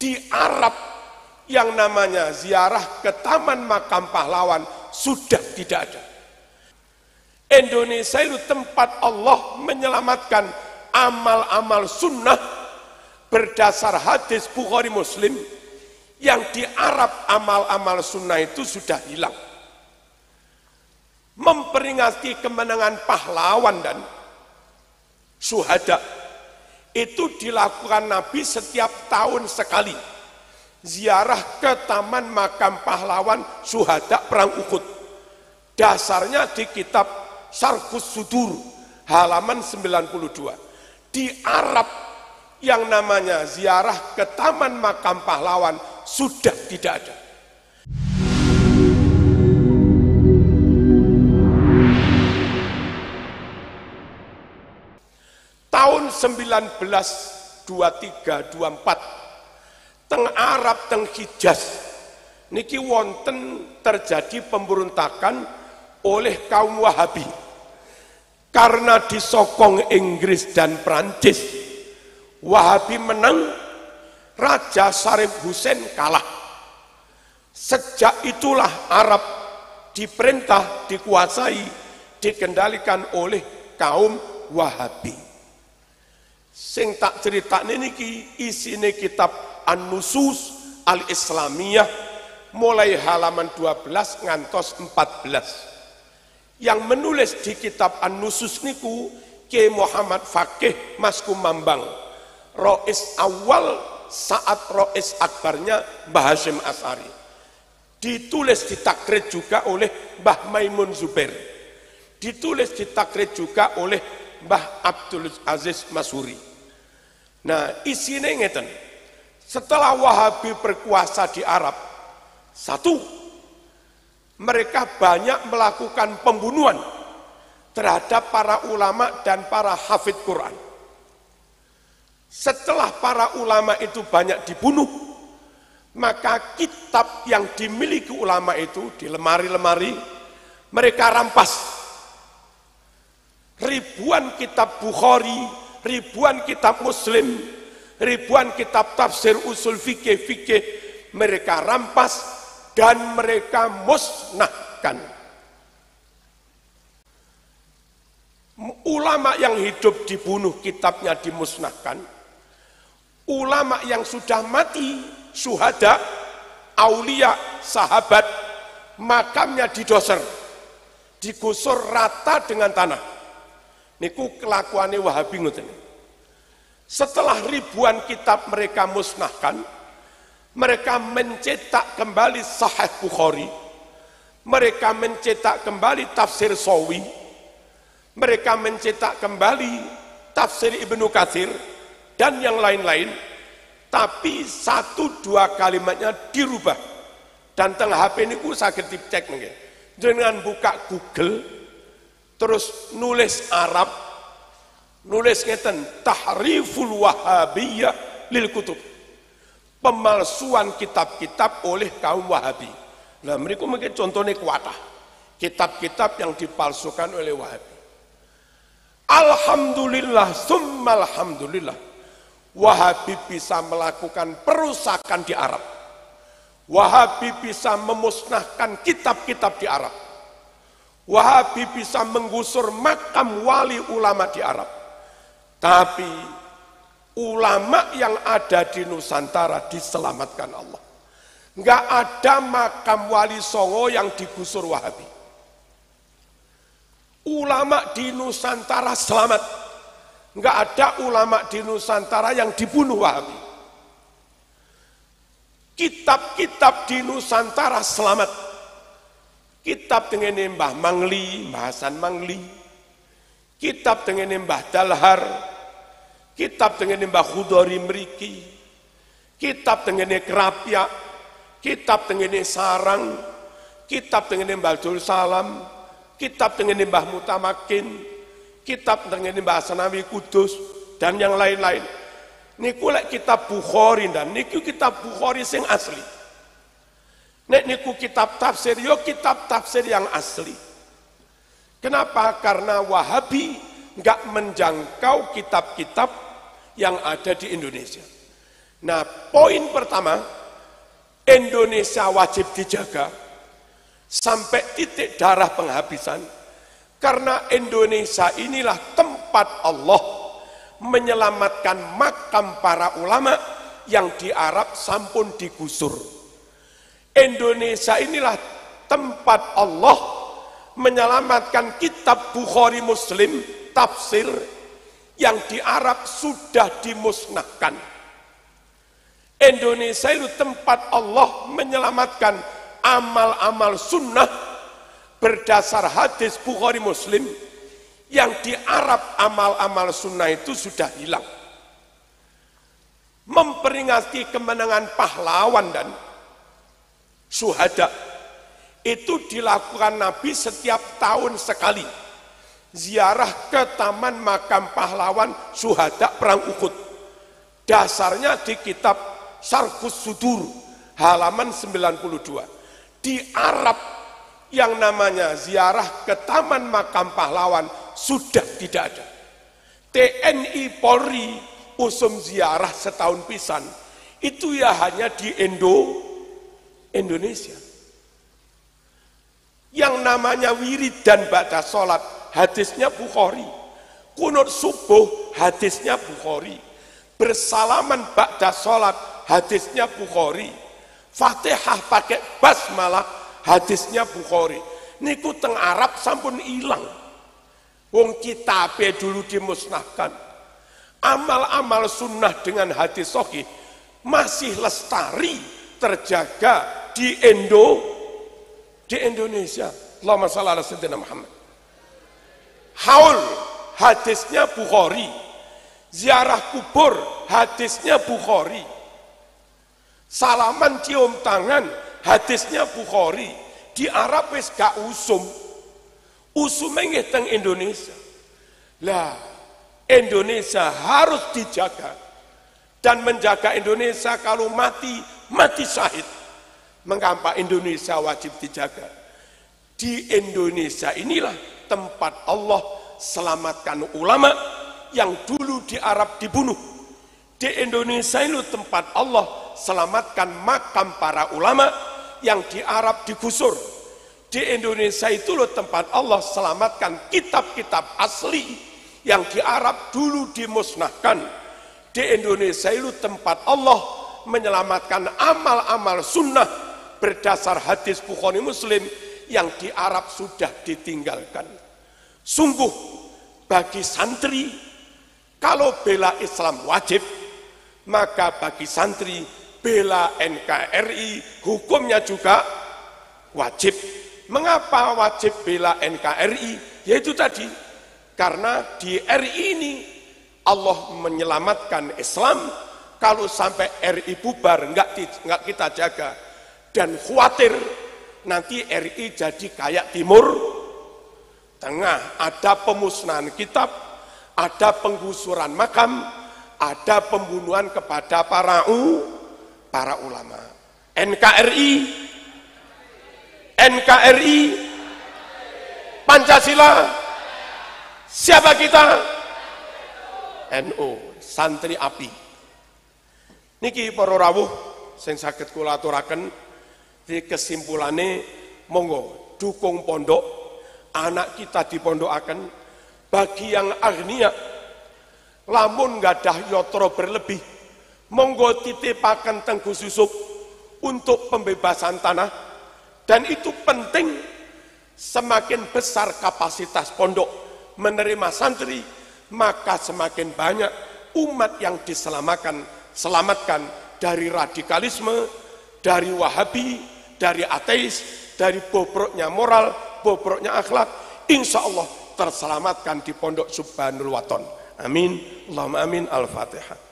Di Arab yang namanya ziarah ke Taman Makam Pahlawan sudah tidak ada. Indonesia itu tempat Allah menyelamatkan amal-amal sunnah berdasar hadis Bukhari Muslim. Yang di Arab amal-amal sunnah itu sudah hilang. Memperingati kemenangan pahlawan dan syuhada itu dilakukan Nabi setiap tahun sekali. Ziarah ke Taman Makam Pahlawan Syuhada Perang Uhud. Dasarnya di kitab Syarhus Sudur halaman 92. Di Arab yang namanya ziarah ke Taman Makam Pahlawan sudah tidak ada. Tahun 1923-24 teng Arab teng Hijaz niki wonten terjadi pemberontakan oleh kaum Wahabi karena disokong Inggris dan Prancis. Wahabi menang, Raja Syarif Hussein kalah. Sejak itulah Arab diperintah, dikuasai, dikendalikan oleh kaum Wahabi. Sing tak cerita niki isine kitab An-Nusus Al-Islamiyah mulai halaman 12 ngantos 14. Yang menulis di kitab An-Nusus niku Ki Muhammad Fakih Mas Kumambang, Rois awal saat Rois akbarnya Mbah Hasyim Asy'ari. Ditulis ditakrid juga oleh Mbah Maimun Zubair. Ditulis ditakrid juga oleh Mbah Abdul Aziz Masuri. Nah, isinya ngeten. Setelah Wahabi berkuasa di Arab, satu, mereka banyak melakukan pembunuhan terhadap para ulama dan para hafid Quran. Setelah para ulama itu banyak dibunuh, maka kitab yang dimiliki ulama itu di lemari-lemari mereka rampas. Ribuan kitab Bukhari, ribuan kitab Muslim, ribuan kitab tafsir usul fikih mereka rampas dan mereka musnahkan. Ulama yang hidup dibunuh, kitabnya dimusnahkan. Ulama yang sudah mati, syuhada, aulia, sahabat, makamnya didoser, digusur rata dengan tanah. Niku kelakuannya Wahabi ngoten. Setelah ribuan kitab mereka musnahkan, mereka mencetak kembali Sahih Bukhari, mereka mencetak kembali tafsir Sawi, mereka mencetak kembali tafsir Ibnu Katsir dan yang lain-lain, tapi satu dua kalimatnya dirubah. Dan teng HP niku saged dicek mungkin. Dengan buka Google terus nulis Arab, nulis ngeten tahriful wahabiyyah lil kutub. Pemalsuan kitab-kitab oleh kaum Wahabi. Nah, mereka mungkin contohnya kuatah. Kitab-kitab yang dipalsukan oleh Wahabi. Alhamdulillah, summa alhamdulillah. Wahabi bisa melakukan perusakan di Arab. Wahabi bisa memusnahkan kitab-kitab di Arab. Wahabi bisa menggusur makam wali ulama di Arab. Tapi ulama yang ada di Nusantara diselamatkan Allah. Enggak ada makam wali Songo yang digusur Wahabi. Ulama di Nusantara selamat. Enggak ada ulama di Nusantara yang dibunuh Wahabi. Kitab-kitab di Nusantara selamat. Kitab dengan Mbah Mangli, Mbah Hasan Mangli. Kitab dengan Mbah Dalhar. Kitab dengan Mbah Khudori Mriki. Kitab dengan Kerapia. Kitab dengan Sarang. Kitab dengan Mbah Abdul Salam. Kitab dengan Mbah Mutamakin. Kitab dengan Mbah Sanawi Kudus dan yang lain-lain. Niku lek kitab Bukhari dan niku kitab Bukhari sing asli. Nek niku kitab tafsir yo kitab tafsir yang asli. Kenapa? Karena Wahabi enggak menjangkau kitab-kitab yang ada di Indonesia. Nah, poin pertama, Indonesia wajib dijaga sampai titik darah penghabisan, karena Indonesia inilah tempat Allah menyelamatkan makam para ulama yang di Arab sampun digusur. Indonesia inilah tempat Allah menyelamatkan kitab Bukhari Muslim tafsir yang di Arab sudah dimusnahkan. Indonesia itu tempat Allah menyelamatkan amal-amal sunnah berdasar hadis Bukhari Muslim yang di Arab amal-amal sunnah itu sudah hilang. Memperingati kemenangan pahlawan dan syuhada itu dilakukan Nabi setiap tahun sekali, ziarah ke taman makam pahlawan syuhada perang Uhud. Dasarnya di kitab Syarhus Sudur halaman 92. Di Arab yang namanya ziarah ke taman makam pahlawan sudah tidak ada. TNI Polri usum ziarah setahun pisan, itu ya hanya di Indonesia. Yang namanya wirid dan ba'da sholat hadisnya Bukhari, kunut subuh hadisnya Bukhari, bersalaman ba'da sholat hadisnya Bukhari, Fatihah pakai basmalah hadisnya Bukhari. Niku teng Arab sampun ilang. Wong kitabe dulu dimusnahkan. Amal-amal sunnah dengan hadis sahih masih lestari terjaga di Indonesia. Allahumma shalli ala sayyidina Muhammad. Haul hadisnya Bukhari. Ziarah kubur hadisnya Bukhari. Salaman cium tangan hadisnya Bukhari. Di Arab wis gak usum. Usumnya nggih teng Indonesia. Lah, Indonesia harus dijaga. Dan menjaga Indonesia kalau mati syahid. Mengapa Indonesia wajib dijaga? Di Indonesia inilah tempat Allah selamatkan ulama yang dulu di Arab dibunuh. Di Indonesia ini tempat Allah selamatkan makam para ulama yang di Arab digusur. Di Indonesia itu loh tempat Allah selamatkan kitab-kitab asli yang di Arab dulu dimusnahkan. Di Indonesia itu tempat Allah menyelamatkan amal-amal sunnah berdasar hadis Bukhari Muslim yang di Arab sudah ditinggalkan. Sungguh bagi santri, kalau bela Islam wajib, maka bagi santri bela NKRI hukumnya juga wajib. Mengapa wajib bela NKRI? Yaitu tadi, karena di RI ini Allah menyelamatkan Islam. Kalau sampai RI bubar enggak kita jaga, dan khawatir nanti RI jadi kayak Timur Tengah, ada pemusnahan kitab, ada penggusuran makam, ada pembunuhan kepada para ulama. NKRI, Pancasila, siapa kita? NU, santri api. Niki para rawuh sing saged kula aturaken, di kesimpulane monggo dukung pondok, anak kita dipondokaken. Bagi yang agnia, lamun gadah yotro berlebih, monggo titipaken teng Gus Yusuf untuk pembebasan tanah. Dan itu penting, semakin besar kapasitas pondok menerima santri, maka semakin banyak umat yang selamatkan dari radikalisme, dari wahabi, dari ateis, dari bobroknya moral, bobroknya akhlak. Insya Allah terselamatkan di pondok Subhanul Waton. Amin. Allahumma amin. Al-Fatihah.